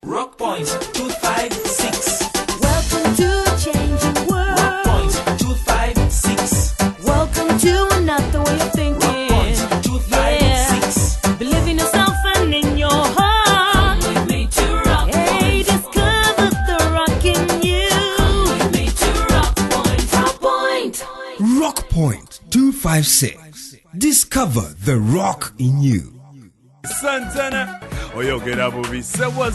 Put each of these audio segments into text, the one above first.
Rock Point 256. Welcome to a changing world. Rock Point 256. Welcome to another way of thinking. Rock Point 256. Yeah. Believe in yourself and in your heart. We're made to rock. Hey, discover the rock in you. We're made to rock point. Rock Point. Rock Point 256. Discover the rock in you. Santana, oyogera bubi. Say what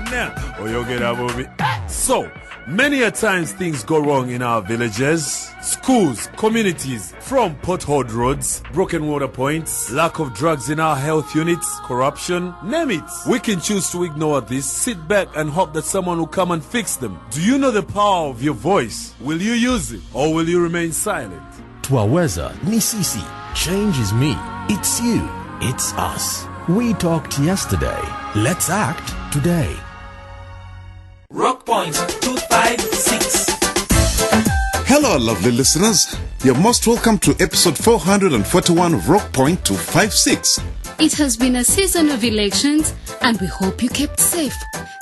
now? Oyogera bubi. So, many a times things go wrong in our villages, schools, communities, from potholed roads, broken water points, lack of drugs in our health units, corruption, name it. We can choose to ignore this, sit back and hope that someone will come and fix them. Do you know the power of your voice? Will you use it or will you remain silent? Twaweza ni sisi. Change is me. It's you. It's us. We talked yesterday. Let's act today. Rock Point 256. Hello, lovely listeners. You're most welcome to episode 441 of Rock Point 256. It has been a season of elections and we hope you kept safe.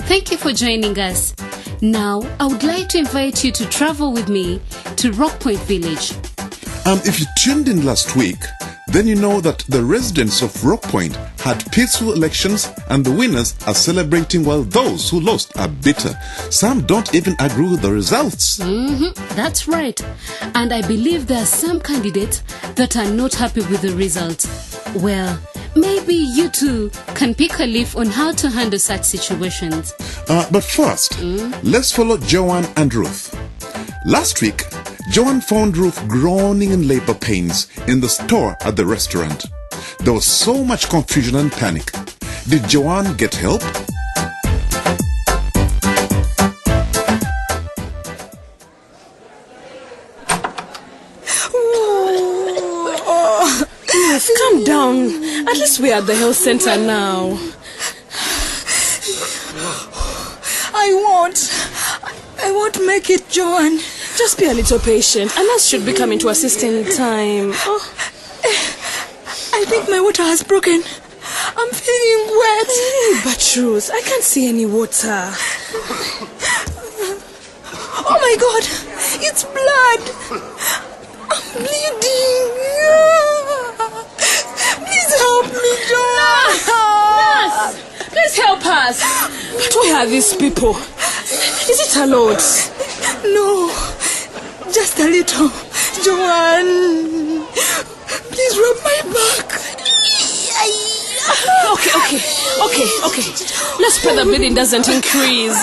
Thank you for joining us. Now, I would like to invite you to travel with me to Rock Point Village. If you tuned in last week, then you know that the residents of Rock Point had peaceful elections and the winners are celebrating while those who lost are bitter. Some don't even agree with the results. That's right. And I believe there are some candidates that are not happy with the result. Well, maybe you too can pick a leaf on how to handle such situations. But first, let's follow Joanne and Ruth. Last week, Joanne found Ruth groaning in labor pains in the store at the restaurant. There was so much confusion and panic. Did Joanne get help? Calm down. At least we're at the health center now. I won't make it, Joanne. Just be a little patient. A nurse should be coming to assist in time. I think my water has broken. I'm feeling wet. But Ruth, I can't see any water. Oh my God, it's blood. I'm bleeding. Please help me, Joanne. Nurse, please help us. But where are these people? Is it a lot? No, just a little. Joanne, please rub my back. Okay. Let's pray the bleeding doesn't increase.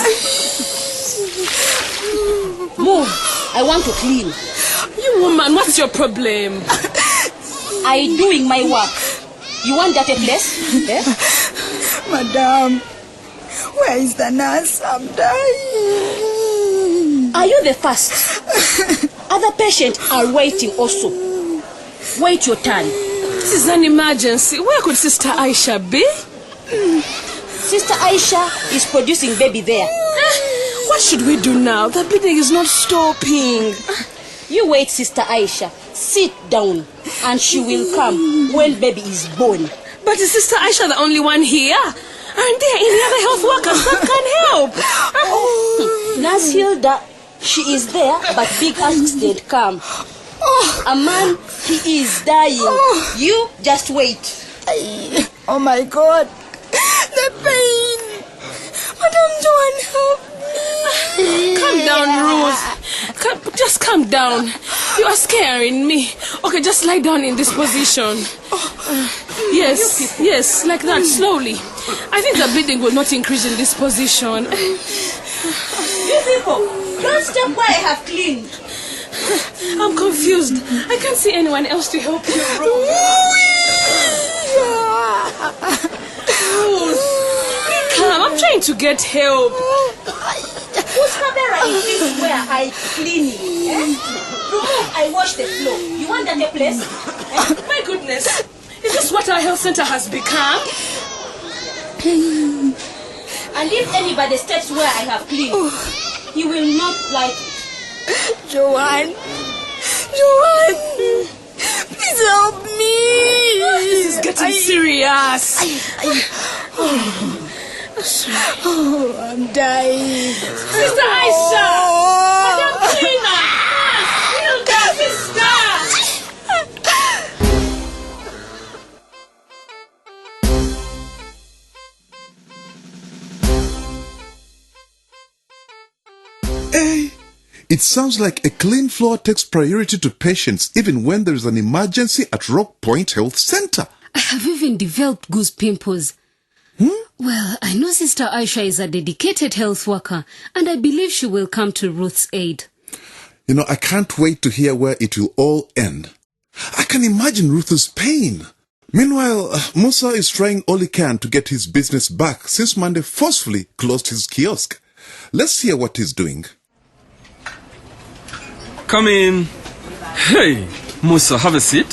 Move. I want to clean. You woman, what's your problem? I doing my work. You want that a place? Eh? Madam, where is the nurse? I'm dying. Are you the first? Other patients are waiting also. Wait your turn. This is an emergency. Where could Sister Aisha be? Sister Aisha is producing baby there. What should we do now? The bleeding is not stopping. You wait, Sister Aisha. Sit down and she will come when baby is born. But is Sister Aisha the only one here? Aren't there any other health workers that can help? Nurse Hilda, she is there, but big accident come. A man, he is dying. You just wait. Oh my God, the pain. Madam Joanne, help me. Calm down, Ruth. Just calm down. You are scaring me. Okay, just lie down in this position. Yes, like that, slowly. I think the bleeding will not increase in this position. You people, don't stop where I have cleaned. I'm confused. I can't see anyone else to help you. Ruth, be calm. I'm trying to get help. Whose camera is this where I clean it? Eh? Remove, I wash the floor. You want that a place? Eh? My goodness. Is this what our health center has become? And if anybody steps where I have cleaned, he will not like it. Joanne, please help me. This is getting serious. Oh, I'm dying. Sister Aisha! Madam Cleaner! Hilda, sister! Hey, it sounds like a clean floor takes priority to patients even when there is an emergency at Rock Point Health Center. I have even developed goose pimples. Well, I know Sister Aisha is a dedicated health worker, and I believe she will come to Ruth's aid. You know, I can't wait to hear where it will all end. I can imagine Ruth's pain. Meanwhile, Musa is trying all he can to get his business back since Monday forcefully closed his kiosk. Let's hear what he's doing. Come in. Hey, Musa, have a seat.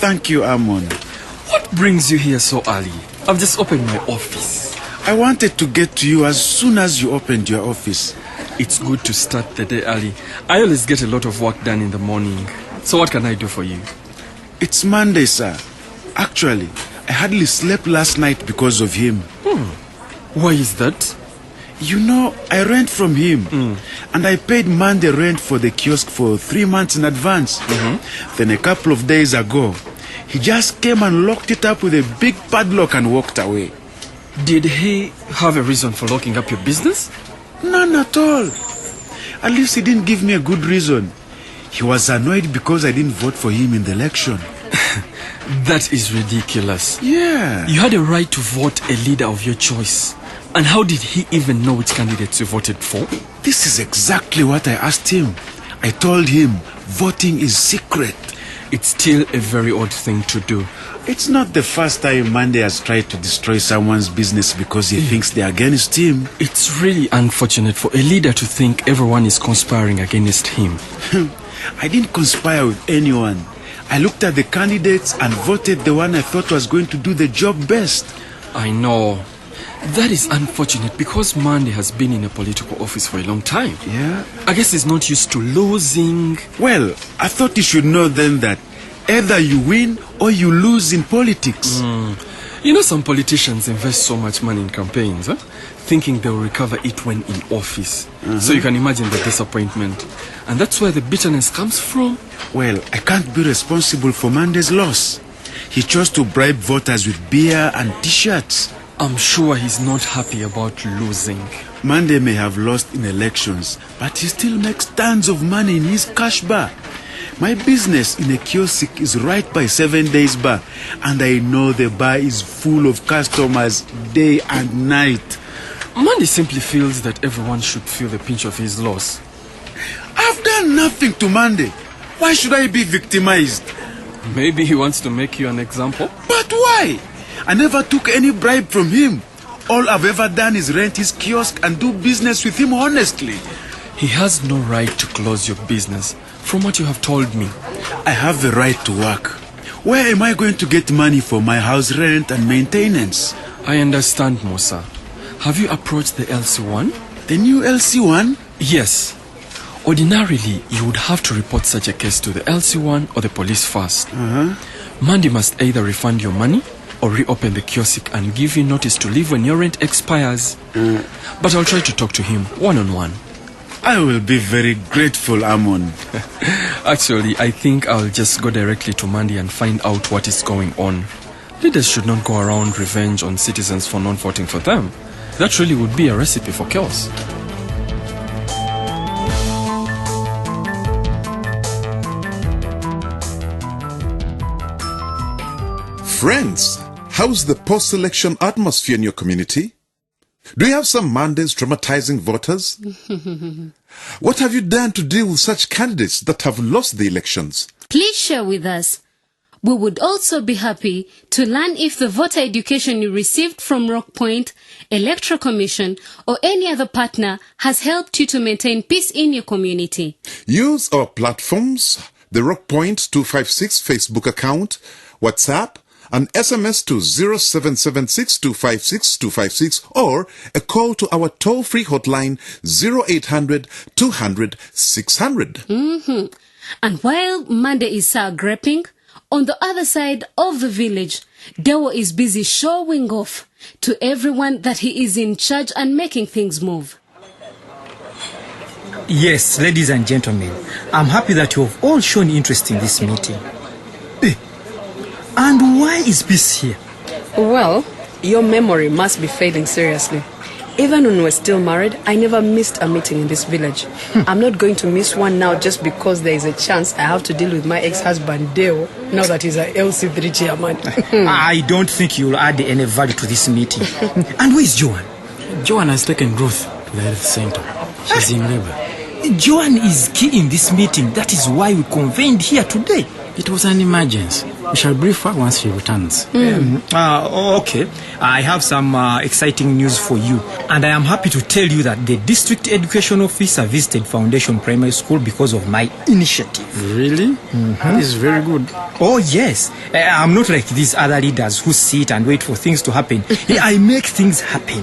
Thank you, Amon. What brings you here so early? I've just opened my office. I wanted to get to you as soon as you opened your office. It's good to start the day early. I always get a lot of work done in the morning. So what can I do for you? It's Monday, sir. Actually, I hardly slept last night because of him. Why is that? You know, I rent from him. And I paid Monday rent for the kiosk for 3 months in advance. Then a couple of days ago, he just came and locked it up with a big padlock and walked away. Did he have a reason for locking up your business? None at all. At least he didn't give me a good reason. He was annoyed because I didn't vote for him in the election. That is ridiculous. Yeah. You had a right to vote a leader of your choice. And how did he even know which candidates you voted for? This is exactly what I asked him. I told him voting is secret. It's still a very odd thing to do. It's not the first time Monday has tried to destroy someone's business because he thinks they're against him. It's really unfortunate for a leader to think everyone is conspiring against him. I didn't conspire with anyone. I looked at the candidates and voted the one I thought was going to do the job best. I know. That is unfortunate because Monday has been in a political office for a long time. Yeah? I guess he's not used to losing. Well, I thought you should know then that either you win or you lose in politics. You know, some politicians invest so much money in campaigns, thinking they'll recover it when in office. So you can imagine the disappointment. And that's where the bitterness comes from. Well, I can't be responsible for Monday's loss. He chose to bribe voters with beer and t-shirts. I'm sure he's not happy about losing. Monday may have lost in elections, but he still makes tons of money in his cash bar. My business in a kiosk is right by 7 Days Bar, and I know the bar is full of customers day and night. Monday simply feels that everyone should feel the pinch of his loss. I've done nothing to Monday. Why should I be victimized? Maybe he wants to make you an example. But why? I never took any bribe from him. All I've ever done is rent his kiosk and do business with him honestly. He has no right to close your business, from what you have told me. I have the right to work. Where am I going to get money for my house rent and maintenance? I understand, Musa. Have you approached the LC1? The new LC1? Yes. Ordinarily, you would have to report such a case to the LC1 or the police first. Monday must either refund your money or reopen the kiosk and give you notice to leave when your rent expires. But I'll try to talk to him one-on-one. I will be very grateful, Amon. Actually, I think I'll just go directly to Monday and find out what is going on. Leaders should not go around revenge on citizens for not voting for them. That really would be a recipe for chaos. Friends, how's the post-election atmosphere in your community? Do you have some Mondays traumatizing voters? What have you done to deal with such candidates that have lost the elections? Please share with us. We would also be happy to learn if the voter education you received from Rock Point, Electoral Commission, or any other partner has helped you to maintain peace in your community. Use our platforms, the Rock Point 256 Facebook account, WhatsApp, an SMS to 0776-256-256 or a call to our toll-free hotline 0800-200-600. And while Monday is sour graping, on the other side of the village, Dewo is busy showing off to everyone that he is in charge and making things move. Yes, ladies and gentlemen, I'm happy that you have all shown interest in this meeting. And why is Peace here? Well, your memory must be failing seriously. Even when we're still married, I never missed a meeting in this village. I'm not going to miss one now just because there is a chance I have to deal with my ex-husband, Deo, now that he's an LC3 chairman. I don't think you'll add any value to this meeting. And where is Joan? Joan has taken Ruth to the health center. She's in labor. Joan is key in this meeting. That is why we convened here today. It was an emergency. We shall brief her once she returns. Okay. I have some exciting news for you. And I am happy to tell you that the district education officer visited Foundation Primary School because of my initiative. Really? That is very good. Oh, yes. I'm not like these other leaders who sit and wait for things to happen. I make things happen.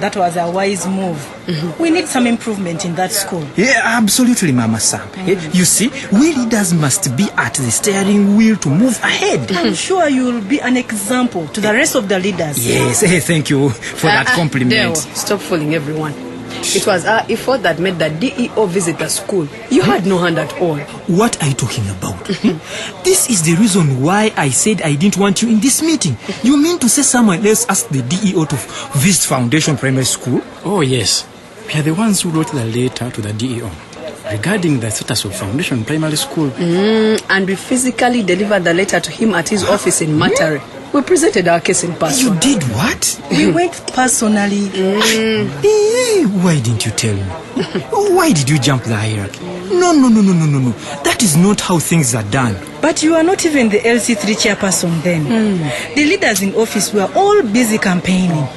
That was a wise move. We need some improvement in that school. Yeah, absolutely, Mama Sam. You see, we leaders must be at the steering wheel to move ahead. I'm sure you'll be an example to the rest of the leaders. Yes, thank you for that compliment. Deo, stop fooling everyone. It was our effort that made the DEO visit the school. You had no hand at all. What are you talking about? This is the reason why I said I didn't want you in this meeting. You mean to say someone else asked the DEO to visit Foundation Primary School? Oh, yes. We are the ones who wrote the letter to the DEO regarding the status of Foundation Primary School. And we physically delivered the letter to him at his office in Matare. We presented our case in person. You did what? We went personally. Why didn't you tell me? Why did you jump the hierarchy? No. That is not how things are done. But you are not even the LC3 chairperson then. The leaders in office were all busy campaigning.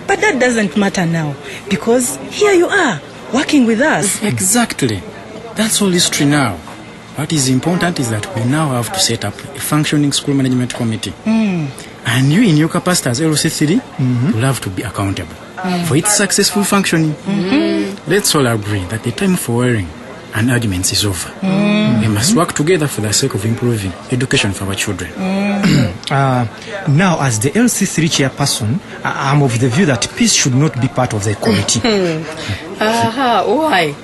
But that doesn't matter now, because here you are, working with us. Exactly. That's all history now. What is important is that we now have to set up a functioning school management committee. And you, in your capacity as LC3, will have to be accountable for its successful functioning. Let's all agree that the time for worrying and arguments is over. We must work together for the sake of improving education for our children. Now, as the LC3 chairperson, I'm of the view that Peace should not be part of the committee. Why?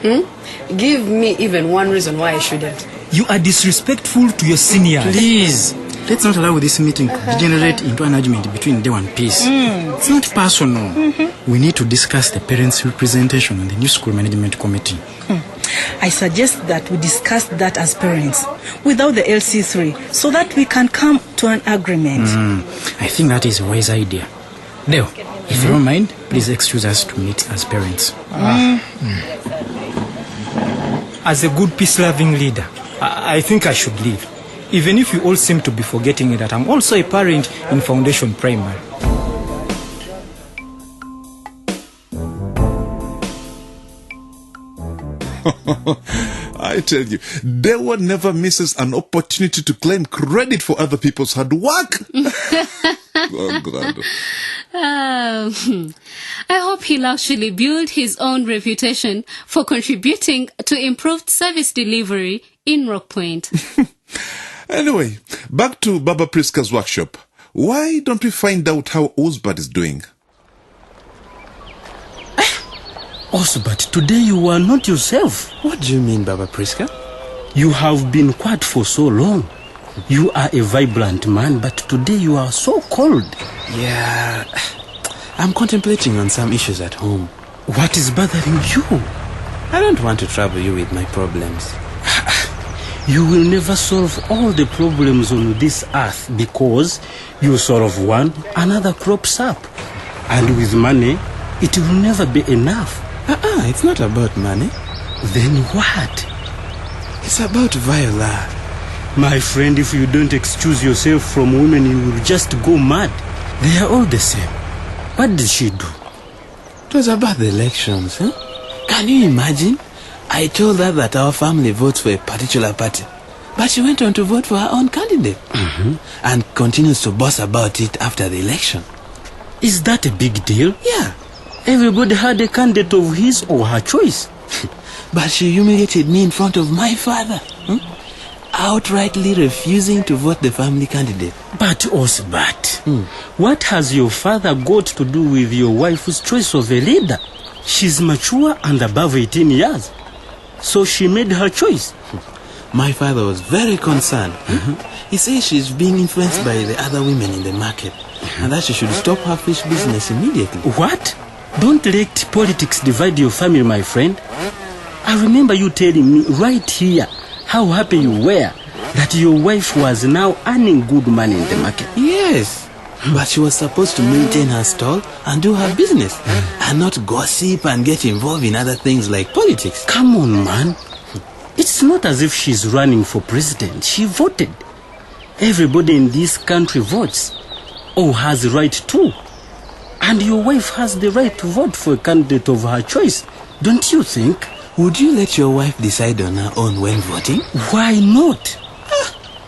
Give me even one reason why I shouldn't. You are disrespectful to your seniors. Please, let's not allow this meeting to degenerate into an argument between Deo and Peace. It's not personal. We need to discuss the parents' representation on the new school management committee. I suggest that we discuss that as parents, without the LC3, so that we can come to an agreement. I think that is a wise idea. Deo, if you don't mind, please excuse us to meet as parents. As a good peace-loving leader, I think I should leave. Even if you all seem to be forgetting that I'm also a parent in Foundation Primary. I tell you, Dewa never misses an opportunity to claim credit for other people's hard work. Oh, God. I hope he'll actually build his own reputation for contributing to improved service delivery in Rock Point. Anyway, back to Baba Priska's workshop. Why don't we find out how Osbert is doing? Osbert, today you are not yourself. What do you mean, Baba Priska? You have been quiet for so long. You are a vibrant man, but today you are so cold. Yeah, I'm contemplating on some issues at home. What is bothering you? I don't want to trouble you with my problems. You will never solve all the problems on this earth because you solve one, another crops up. And with money, it will never be enough. It's not about money. Then what? It's about Viola. My friend, if you don't excuse yourself from women, you will just go mad. They are all the same. What did she do? It was about the elections, huh? Can you imagine? I told her that our family votes for a particular party, but she went on to vote for her own candidate and continues to boast about it after the election. Is that a big deal? Yeah. Everybody had a candidate of his or her choice. But she humiliated me in front of my father. outrightly refusing to vote the family candidate. But Osbert, what has your father got to do with your wife's choice of a leader? She's mature and above 18 years. So she made her choice. My father was very concerned. He says she's being influenced by the other women in the market and that she should stop her fish business immediately. What? Don't let politics divide your family, my friend. I remember you telling me right here how happy you were that your wife was now earning good money in the market. Yes, but she was supposed to maintain her stall and do her business and not gossip and get involved in other things like politics. Come on, man. It's not as if she's running for president. She voted. Everybody in this country votes or has the right to. And your wife has the right to vote for a candidate of her choice. Don't you think? Would you let your wife decide on her own when voting? Why not?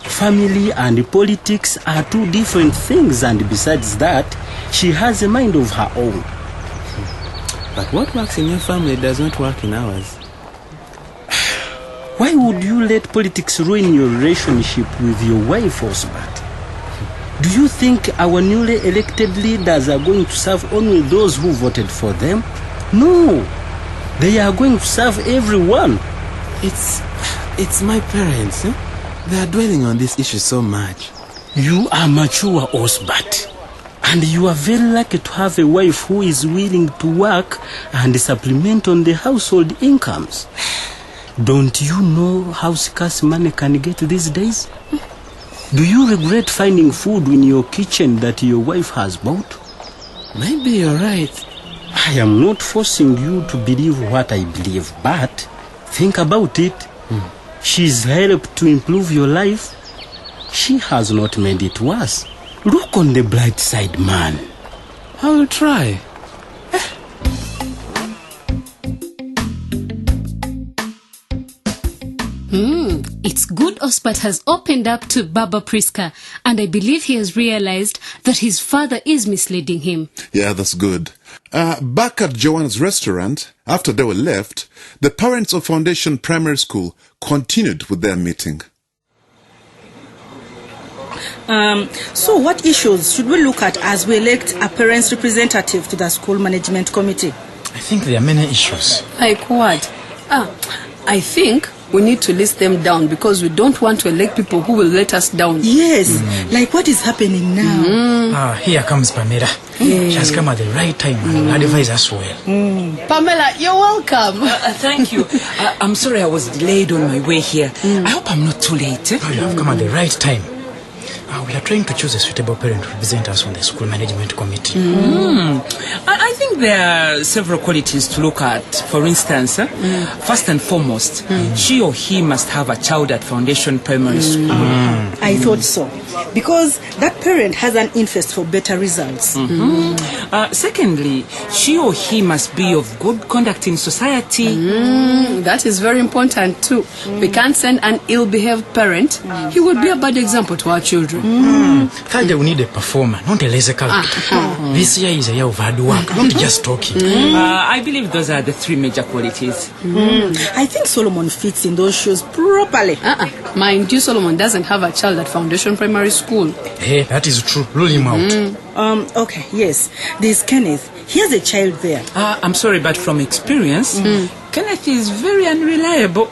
Family and politics are two different things, and besides that, she has a mind of her own. But what works in your family does not work in ours. Why would you let politics ruin your relationship with your wife, Osbert? Do you think our newly elected leaders are going to serve only those who voted for them? No. They are going to serve everyone. It's my parents. They are dwelling on this issue so much. You are mature, Osbert. And you are very lucky to have a wife who is willing to work and supplement on the household incomes. Don't you know how scarce money can get these days? Do you regret finding food in your kitchen that your wife has bought? Maybe you're right. I am not forcing you to believe what I believe, but think about it. She's helped to improve your life. She has not made it worse. Look on the bright side, man. I will try. It's good Osbert has opened up to Baba Priska, and I believe he has realized that his father is misleading him. Yeah, that's good. Back at Joanne's restaurant, after they were left, the parents of Foundation Primary School continued with their meeting. So what issues should we look at as we elect a parents' representative to the school management committee? I think there are many issues. Like what? I think we need to list them down because we don't want to elect people who will let us down. Yes, like what is happening now. Here comes Pamela. She has come at the right time and will advise us well. Pamela, you're welcome. Thank you. I'm sorry I was delayed on my way here. I hope I'm not too late. You have come at the right time. We are trying to choose a suitable parent to represent us on the school management committee. I think there are several qualities to look at. For instance, first and foremost, she or he must have a child at Foundation Primary School. I thought so, because that parent has an interest for better results. Secondly, she or he must be of good conduct in society. That is very important too. We can't send an ill-behaved parent. He would be a bad example to our children. Thirdly, we need a performer, not a lazy character. This year is a year of hard work, not just talking. I believe those are the three major qualities. I think Solomon fits in those shoes properly. Mind you, Solomon doesn't have a child at Foundation Primary School. Hey, that is true. Rule him out. Okay, yes. There's Kenneth. He has a child there. I'm sorry, but from experience, Kenneth is very unreliable.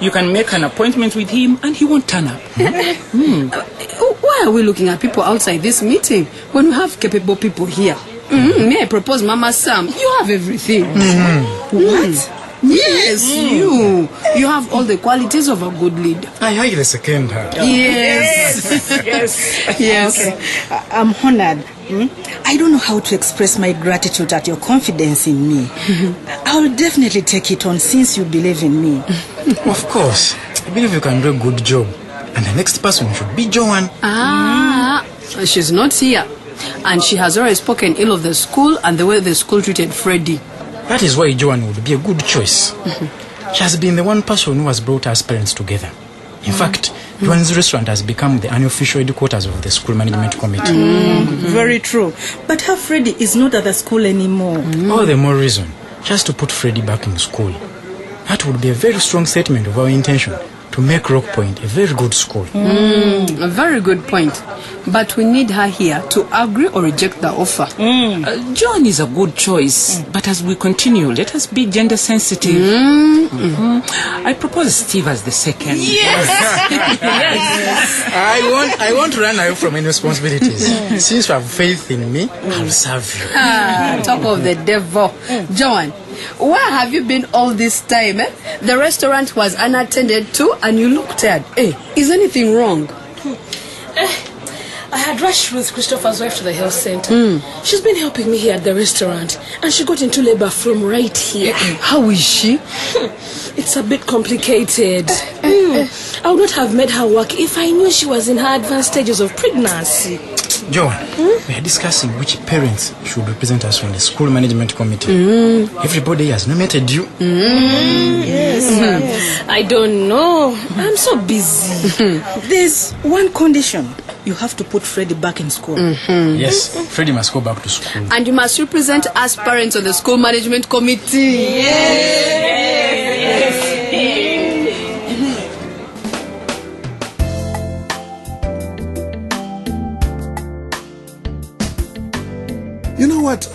You can make an appointment with him and he won't turn up. Why are we looking at people outside this meeting when we have capable people here? May I propose Mama Sam? You have everything. What? Yes, you. You have all the qualities of a good leader. I like the second her. Yes. Okay. I'm honored. I don't know how to express my gratitude at your confidence in me. I'll definitely take it on since you believe in me. Of course. I believe you can do a good job. And the next person should be Joanne. She's not here. And she has already spoken ill of the school and the way the school treated Freddie. That is why Joanne would be a good choice. She has been the one person who has brought us parents together. In fact, Joanne's restaurant has become the unofficial headquarters of the school management committee. Very true. But her Freddie is not at the school anymore. All the more reason. Just to put Freddie back in school. That would be a very strong statement of our intention to make Rock Point a very good school. A very good point. But we need her here to agree or reject the offer. John is a good choice, but as we continue, let us be gender sensitive. I propose Steve as the second. Yes. I won't run away from any responsibilities. Since you have faith in me, I'll serve you. Talk of the devil. John, where have you been all this time? The restaurant was unattended to and you looked at. Hey, is anything wrong? I had rushed Ruth, Christopher's wife, to the health center. She's been helping me here at the restaurant, and she got into labor from right here. How is she? It's a bit complicated. I would not have made her work if I knew she was in her advanced stages of pregnancy. John, we are discussing which parents should represent us on the school management committee. Everybody has nominated you. Yes. I don't know. I'm so busy. There's one condition. You have to put Freddie back in school. Yes, Freddie must go back to school. And you must represent us parents on the school management committee. You know what?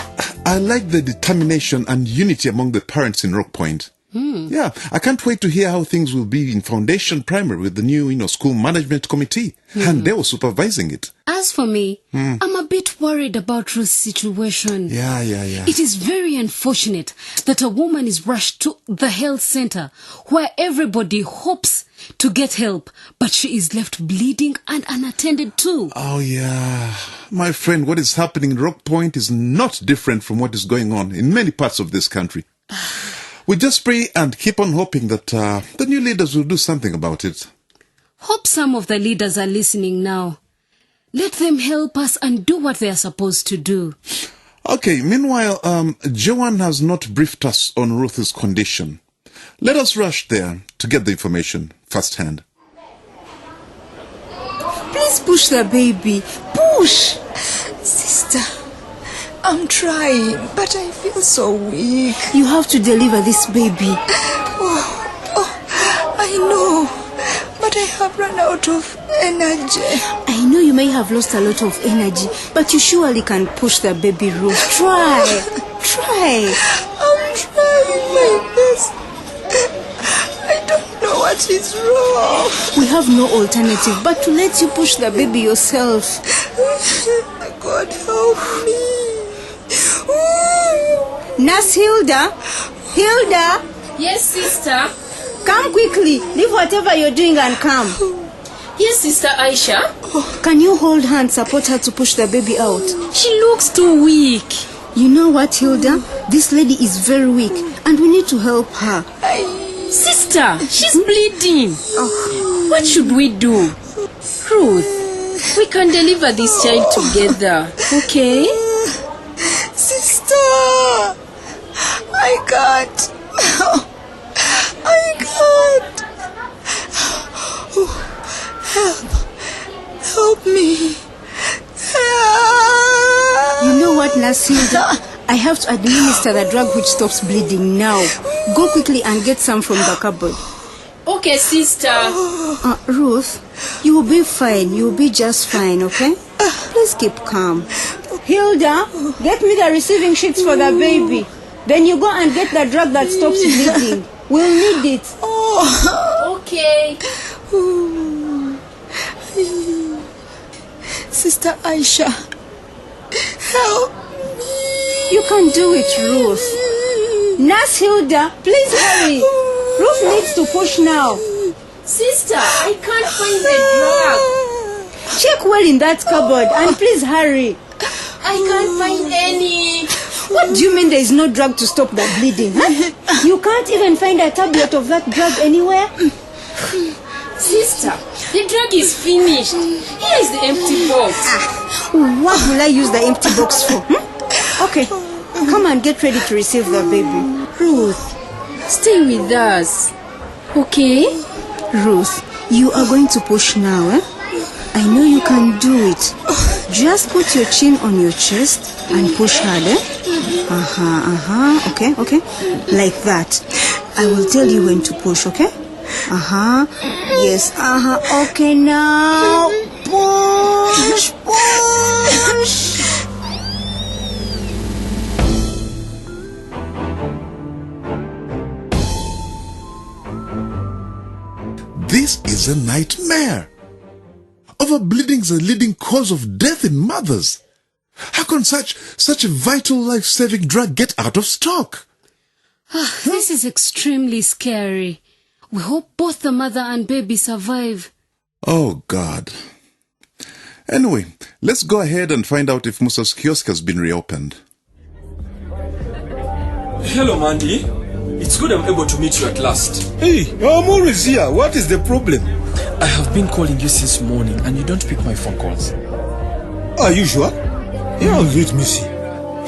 I like the determination and unity among the parents in Rock Point. Yeah, I can't wait to hear how things will be in Foundation Primary with the new, school management committee. And they were supervising it. As for me, I'm a bit worried about Ruth's situation. Yeah. It is very unfortunate that a woman is rushed to the health center where everybody hopes to get help, but she is left bleeding and unattended too. Oh, yeah. My friend, what is happening in Rock Point is not different from what is going on in many parts of this country. We just pray and keep on hoping that the new leaders will do something about it. Hope some of the leaders are listening now. Let them help us and do what they are supposed to do. Okay, meanwhile, Joanne has not briefed us on Ruth's condition. Let us rush there to get the information firsthand. Please push the baby. Push! Sister, I'm trying, but I feel so weak. You have to deliver this baby. I know, but I have run out of energy. I know you may have lost a lot of energy, but you surely can push the baby, Ruth. Try. I'm trying my best. I don't know what is wrong. We have no alternative but to let you push the baby yourself. God help me. Nurse Hilda? Yes, sister. Come quickly. Leave whatever you're doing and come. Yes, Sister Aisha. Can you hold her and support her to push the baby out? She looks too weak. You know what, Hilda? This lady is very weak and we need to help her. Sister, she's bleeding. What should we do? Ruth, we can deliver this child together, okay? Sister, I can't. Help me. You know what, Nurse Hilda? I have to administer the drug which stops bleeding now. Go quickly and get some from the cupboard. Okay, sister. Ruth, you will be fine. You will be just fine, okay? Please keep calm. Hilda, get me the receiving sheets for the baby. Then you go and get the drug that stops bleeding. We'll need it. Okay. Sister Aisha, help me. You can do it, Ruth. Nurse Hilda, please hurry. Ruth needs to push now. Sister, I can't find the drug. Check well in that cupboard and please hurry. I can't find any. What do you mean there is no drug to stop the bleeding? Huh? You can't even find a tablet of that drug anywhere? Sister, the drug is finished. Here is the empty box. What will I use the empty box for? Okay, come and get ready to receive the baby. Ruth, stay with us, okay? Ruth, you are going to push now, eh? I know you can do it. Just put your chin on your chest and push hard, eh? Okay. Like that. I will tell you when to push, okay? Yes, okay now. Push, push. This is a nightmare. Overbleeding is a leading cause of death in mothers. How can such a vital life-saving drug get out of stock? This is extremely scary. We hope both the mother and baby survive. Oh, God. Anyway, let's go ahead and find out if Musa's kiosk has been reopened. Hello, Mandy. It's good I'm able to meet you at last. Hey, I'm always here. What is the problem? I have been calling you since morning and you don't pick my phone calls. Are you sure? Yeah, let me see.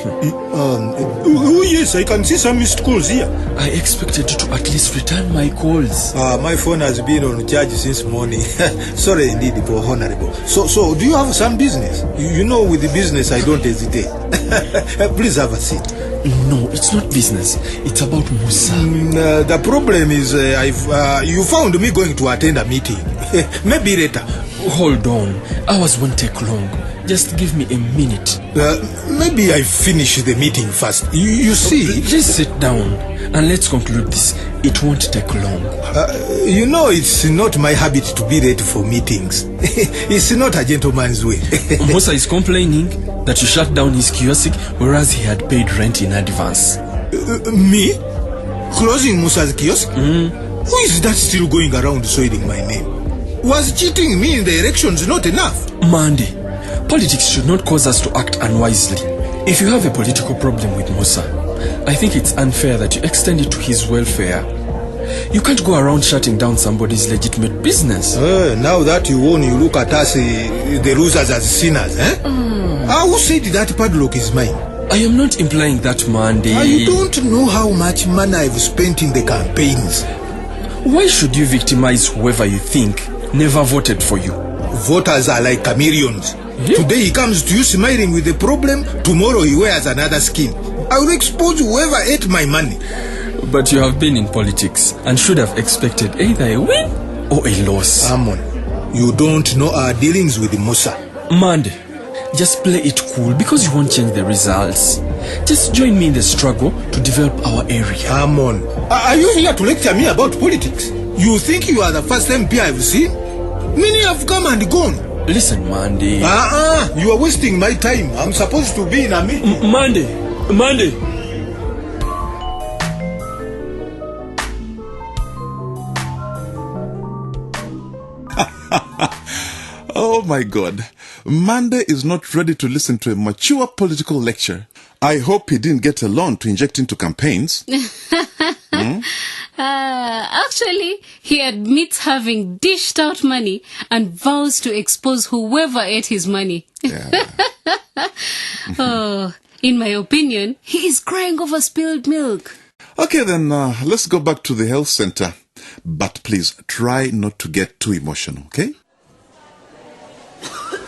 Oh, yes, I can see some missed calls here. I expected you to at least return my calls. My phone has been on charge since morning. Sorry indeed, for Honorable. So, do you have some business? You know, with the business, I don't hesitate. Please have a seat. No, it's not business. It's about Musa. The problem is, you found me going to attend a meeting. Maybe later. Hold on. Ours won't take long. Just give me a minute. Maybe I finish the meeting first. You see... Just sit down and let's conclude this. It won't take long. You know, it's not my habit to be late for meetings. It's not a gentleman's way. Musa is complaining that you shut down his kiosk whereas he had paid rent in advance. Me? Closing Musa's kiosk? Who is that still going around soiling my name? Was cheating me in the elections not enough? Mandy, politics should not cause us to act unwisely. If you have a political problem with Musa, I think it's unfair that you extend it to his welfare. You can't go around shutting down somebody's legitimate business. Now that you won, you look at us, the losers, as sinners, eh? Who said that padlock is mine? I am not implying that, Mandy. You don't know how much money I've spent in the campaigns. Why should you victimize whoever you think never voted for you? Voters are like chameleons. Today he comes to you smiling with a problem, tomorrow he wears another skin. I will expose whoever ate my money. But you have been in politics and should have expected either a win or a loss. Amon, you don't know our dealings with Musa. Mandy, just play it cool because you won't change the results. Just join me in the struggle to develop our area. Amon, are you here to lecture me about politics? You think you are the first MP I've seen? Many have come and gone. Listen, Mandy. You are wasting my time. I'm supposed to be in a meeting. Mandy. Oh my God. Mande is not ready to listen to a mature political lecture. I hope he didn't get a loan to inject into campaigns. Actually, he admits having dished out money and vows to expose whoever ate his money. In my opinion, he is crying over spilled milk. Okay, then let's go back to the health center. But please, try not to get too emotional, okay?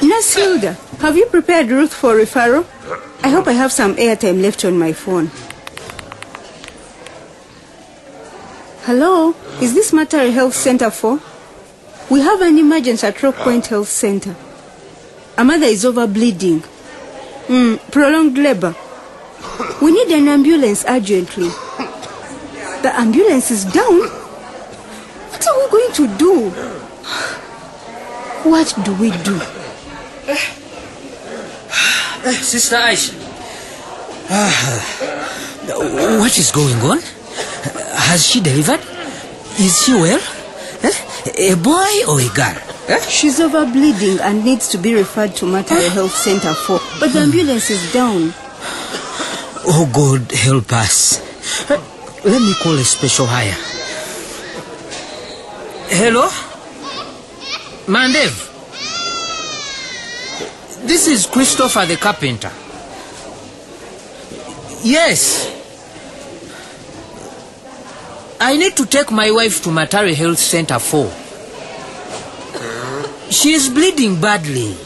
Nurse Hilda, have you prepared Ruth for referral? I hope I have some airtime left on my phone. Hello, is this Matari Health Center 4? We have an emergency at Rock Point Health Center. A mother is overbleeding. Prolonged labor. We need an ambulance urgently. The ambulance is down? What are we going to do? What do we do? Sister Aisha, what is going on? Has she delivered? Is she well? A boy or a girl? She's overbleeding and needs to be referred to Matari Health Center 4. But the ambulance is down. Oh, God, help us. Let me call a special hire. Hello? Mandev? This is Christopher the carpenter. Yes. I need to take my wife to Matari Health Center 4. She is bleeding badly.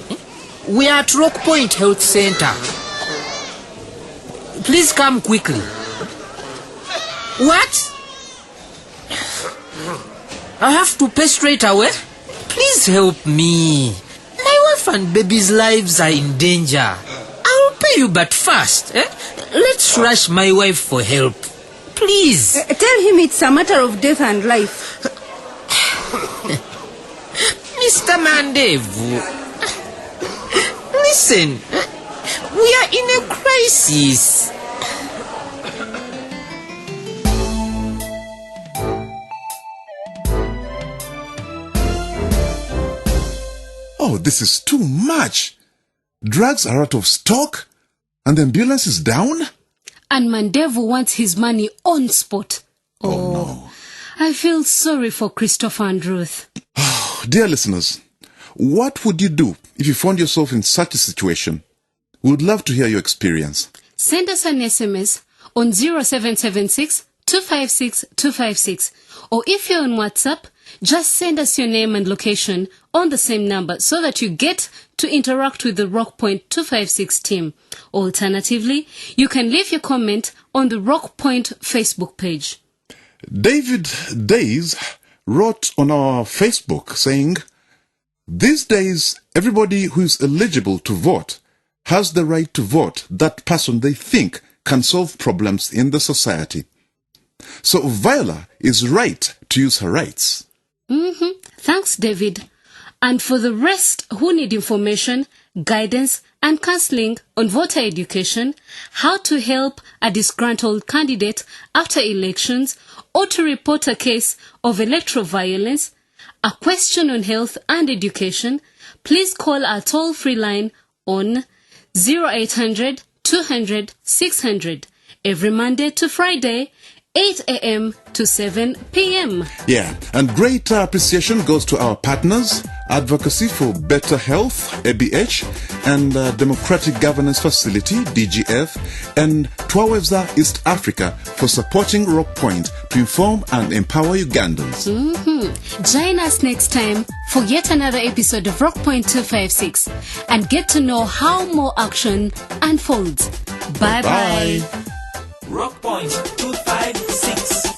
We are at Rock Point Health Center. Please come quickly. What? I have to pay straight away. Please help me. My wife and baby's lives are in danger. I'll pay you, but first, let's rush my wife for help. Please. Tell him it's a matter of death and life. Mr. Mandevu, listen, we are in a crisis. Oh, this is too much. Drugs are out of stock and the ambulance is down? And Mandevu wants his money on spot. Oh no. I feel sorry for Christopher and Ruth. Dear listeners, what would you do if you found yourself in such a situation? We would love to hear your experience. Send us an SMS on 0776 256 256. Or if you're on WhatsApp, just send us your name and location on the same number so that you get to interact with the Rockpoint 256 team. Alternatively, you can leave your comment on the Rockpoint Facebook page. David Days wrote on our Facebook saying, "These days, everybody who is eligible to vote has the right to vote that person they think can solve problems in the society. So Viola is right to use her rights." Thanks, David. And for the rest who need information, guidance, and counseling on voter education, how to help a disgruntled candidate after elections, or to report a case of electoral violence, a question on health and education, please call our toll-free line on 0800 200 600 every Monday to Friday, 8 a.m. to 7 p.m. Yeah, and great appreciation goes to our partners, Advocacy for Better Health, ABH, and Democratic Governance Facility, DGF, and Twaweza East Africa for supporting Rockpoint to inform and empower Ugandans. Join us next time for yet another episode of Rockpoint 256 and get to know how more action unfolds. Bye-bye. Rockpoint 256.